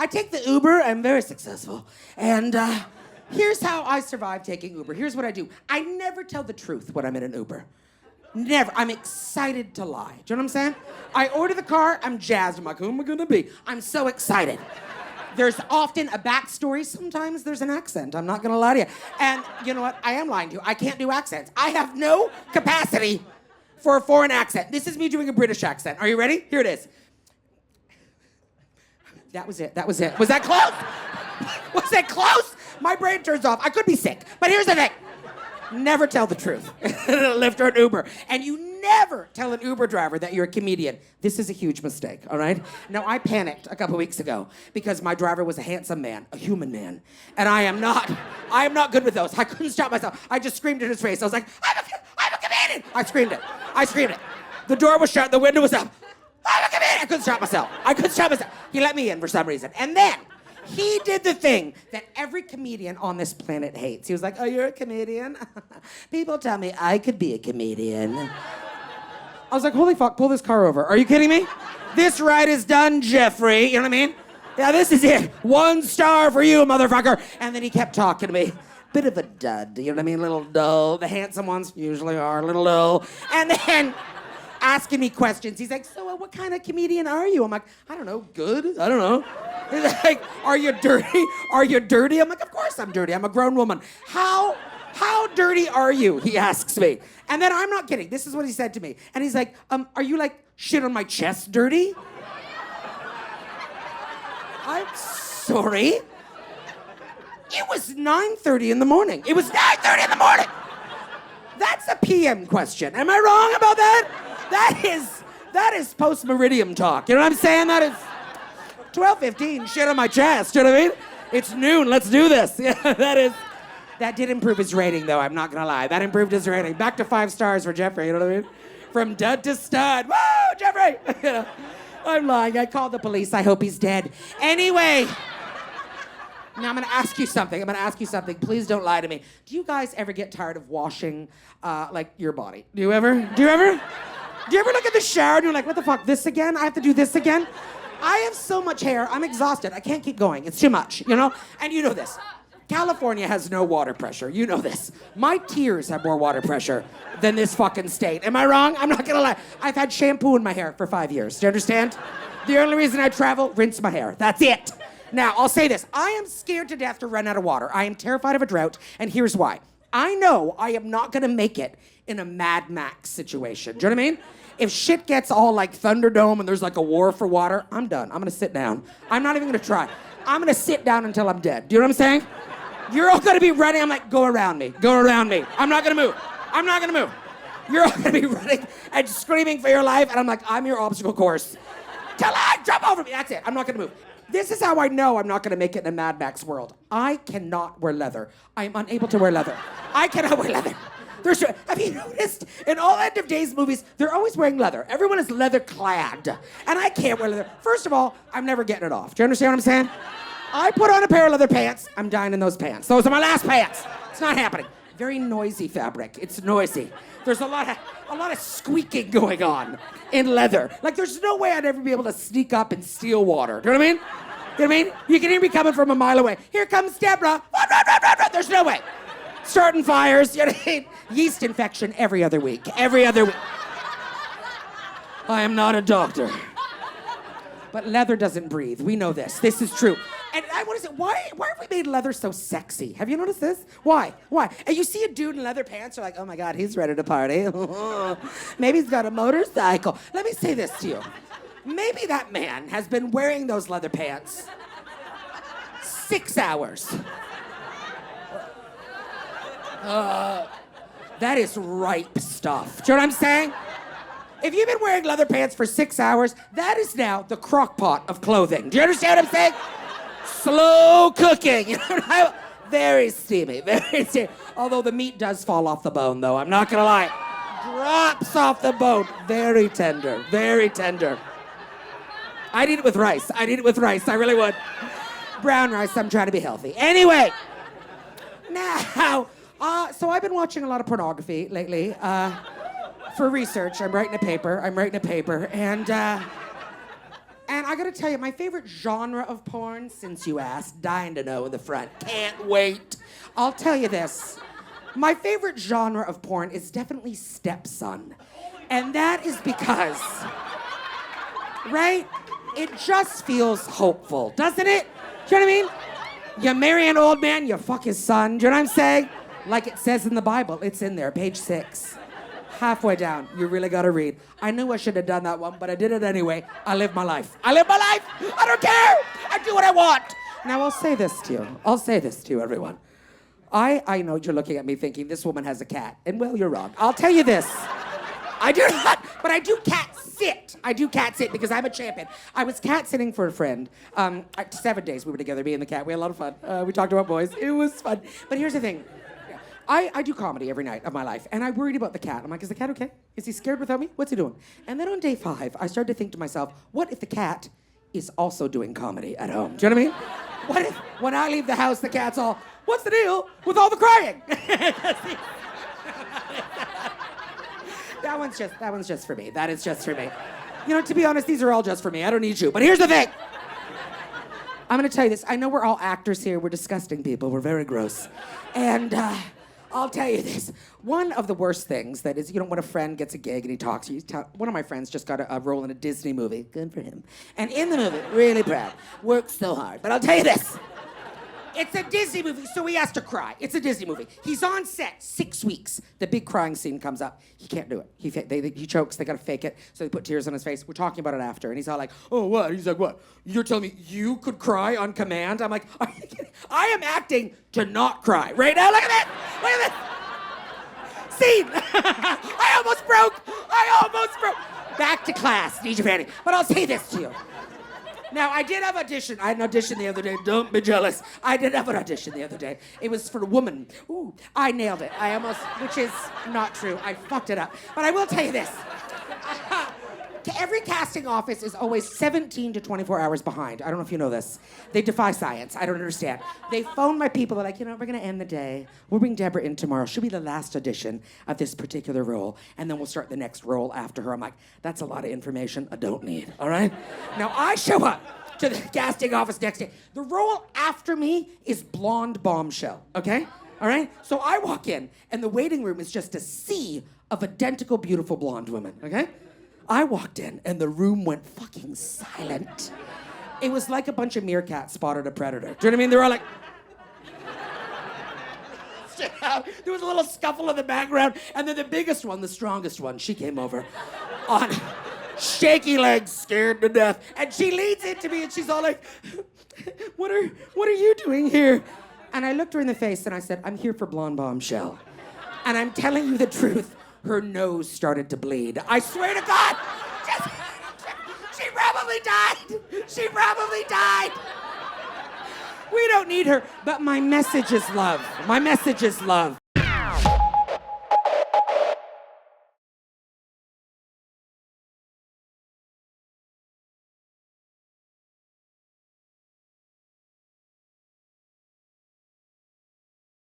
I take the Uber. I'm very successful. And here's how I survive taking Uber. Here's what I do. I never tell the truth when I'm in an Uber. Never. I'm excited to lie. Do you know what I'm saying? I order the car. I'm jazzed. I'm like, who am I going to be? I'm so excited. There's often a backstory. Sometimes there's an accent. I'm not going to lie to you. And you know what? I am lying to you. I can't do accents. I have no capacity for a foreign accent. This is me doing a British accent. Are you ready? Here it is. That was it. Was that close? Was it close? My brain turns off. I could be sick. But here's the thing. Never tell the truth in a Lyft or an Uber. And you never tell an Uber driver that you're a comedian. This is a huge mistake, all right? Now, I panicked a couple weeks ago because my driver was a handsome man, a human man. And I am not good with those. I couldn't stop myself. I just screamed in his face. I was like, I'm a comedian. I screamed it. The door was shut, the window was up. I'm a comedian. I couldn't stop myself. He let me in for some reason. And then he did the thing that every comedian on this planet hates. He was like, oh, you're a comedian? People tell me I could be a comedian. I was like, holy fuck, pull this car over. Are you kidding me? This ride is done, Jeffrey. You know what I mean? Yeah, this is it. 1 star for you, motherfucker. And then he kept talking to me. Bit of a dud, you know what I mean? A little dull. The handsome ones usually are a little dull. And then asking me questions. He's like, so what kind of comedian are you? I'm like, I don't know, good? I don't know. He's like, are you dirty? Are you dirty? I'm like, of course I'm dirty. I'm a grown woman. How dirty are you? He asks me. And then I'm not kidding. This is what he said to me. And he's like, are you like shit on my chest dirty? I'm sorry. It was 9:30 in the morning. That's a PM question. Am I wrong about that? That is post-meridium talk. You know what I'm saying? That is 12:15, shit on my chest. You know what I mean? It's noon, let's do this. Yeah, that did improve his rating, though, I'm not gonna lie. That improved his rating. Back to 5 stars for Jeffrey, you know what I mean? From dud to stud. Woo, Jeffrey! You know, I'm lying, I called the police, I hope he's dead. Anyway, now I'm gonna ask you something. Please don't lie to me. Do you guys ever get tired of washing, like, your body? Do you ever look at the shower and you're like, what the fuck, this again? I have to do this again? I have so much hair, I'm exhausted. I can't keep going. It's too much, you know? And you know this. California has no water pressure. You know this. My tears have more water pressure than this fucking state. Am I wrong? I'm not gonna lie. I've had shampoo in my hair for 5 years. Do you understand? The only reason I travel, rinse my hair. That's it. Now, I'll say this. I am scared to death to run out of water. I am terrified of a drought, and here's why. I know I am not gonna make it in a Mad Max situation. Do you know what I mean? If shit gets all like Thunderdome and there's like a war for water, I'm done. I'm gonna sit down. I'm not even gonna try. I'm gonna sit down until I'm dead. Do you know what I'm saying? You're all gonna be running. I'm like, go around me. I'm not gonna move. You're all gonna be running and screaming for your life, and I'm like, I'm your obstacle course. Till I jump over me. That's it. I'm not gonna move. This is how I know I'm not gonna make it in a Mad Max world. I cannot wear leather. I am unable to wear leather. I cannot wear leather. Have you noticed, in all End of Days movies, they're always wearing leather. Everyone is leather clad. And I can't wear leather. First of all, I'm never getting it off. Do you understand what I'm saying? I put on a pair of leather pants, I'm dying in those pants. Those are my last pants. It's not happening. Very noisy fabric. It's noisy. There's a lot of squeaking going on in leather. Like, there's no way I'd ever be able to sneak up and steal water. Do you know what I mean? You know what I mean? You can hear me coming from a mile away. Here comes Debra. There's no way. Starting fires, you know what I mean? Yeast infection every other week. I am not a doctor. But leather doesn't breathe. We know this. This is true. And I want to say, why have we made leather so sexy? Have you noticed this? Why? And you see a dude in leather pants, you're like, oh my God, he's ready to party. Maybe he's got a motorcycle. Let me say this to you. Maybe that man has been wearing those leather pants 6 hours. That is ripe stuff. Do you know what I'm saying? If you've been wearing leather pants for 6 hours, that is now the crock pot of clothing. Do you understand what I'm saying? Slow cooking. You know, very steamy, very steamy. Although the meat does fall off the bone, though. I'm not gonna lie. Drops off the bone. Very tender, very tender. I'd eat it with rice. I really would. Brown rice, I'm trying to be healthy. Anyway, now, so I've been watching a lot of pornography lately. For research, I'm writing a paper, and And I gotta tell you, my favorite genre of porn, since you asked, dying to know in the front, can't wait. I'll tell you this. My favorite genre of porn is definitely stepson. And that is because, right? It just feels hopeful, doesn't it? Do you know what I mean? You marry an old man, you fuck his son. Do you know what I'm saying? Like it says in the Bible. It's in there, page 6. Halfway down, you really gotta read. I knew I should have done that one, but I did it anyway. I live my life. I live my life! I don't care! I do what I want! Now, I'll say this to you, everyone. I know you're looking at me thinking, this woman has a cat. And, well, you're wrong. I'll tell you this. I do not, but I do cat sit. I do cat sit because I'm a champion. I was cat sitting for a friend. 7 days we were together, me and the cat. We had a lot of fun. We talked about boys. It was fun. But here's the thing. I do comedy every night of my life, and I worried about the cat. I'm like, is the cat okay? Is he scared without me? What's he doing? And then on day 5, I started to think to myself, what if the cat is also doing comedy at home? Do you know what I mean? What if, when I leave the house, the cat's all, what's the deal with all the crying? That one's just for me. That is just for me. You know, to be honest, these are all just for me. I don't need you. But here's the thing. I'm gonna tell you this. I know we're all actors here. We're disgusting people. We're very gross. And I'll tell you this. One of the worst things that is, when a friend gets a gig and he talks to you, one of my friends just got a role in a Disney movie. Good for him. And in the movie, really proud. Worked so hard. But I'll tell you this. It's a Disney movie, so he has to cry. It's a Disney movie. He's on set 6 weeks. The big crying scene comes up. He can't do it. He chokes. They got to fake it. So they put tears on his face. We're talking about it after. And he's all like, oh, what? He's like, what? You're telling me you could cry on command? I'm like, are you kidding? I am acting to not cry right now. Look at this. Look at this. Scene. I almost broke. Back to class. Need your fanny. But I'll say this to you. Now, I did have audition. I had an audition the other day. Don't be jealous. I did have an audition the other day. It was for a woman. Ooh, I nailed it. Which is not true. I fucked it up. But I will tell you this. Every casting office is always 17 to 24 hours behind. I don't know if you know this. They defy science. I don't understand. They phone my people. They're like, we're going to end the day. We'll bring Debra in tomorrow. She'll be the last audition of this particular role. And then we'll start the next role after her. I'm like, that's a lot of information I don't need. All right? Now, I show up to the casting office next day. The role after me is blonde bombshell. Okay? All right? So I walk in, and the waiting room is just a sea of identical, beautiful blonde women. Okay? I walked in, and the room went fucking silent. It was like a bunch of meerkats spotted a predator. Do you know what I mean? They were all like... There was a little scuffle in the background, and then the biggest one, the strongest one, she came over on shaky legs, scared to death. And she leans into me, and she's all like, what are you doing here? And I looked her in the face, and I said, I'm here for Blonde Bombshell. And I'm telling you the truth. Her nose started to bleed. I swear to God, she probably died. She probably died. We don't need her, but my message is love. My message is love.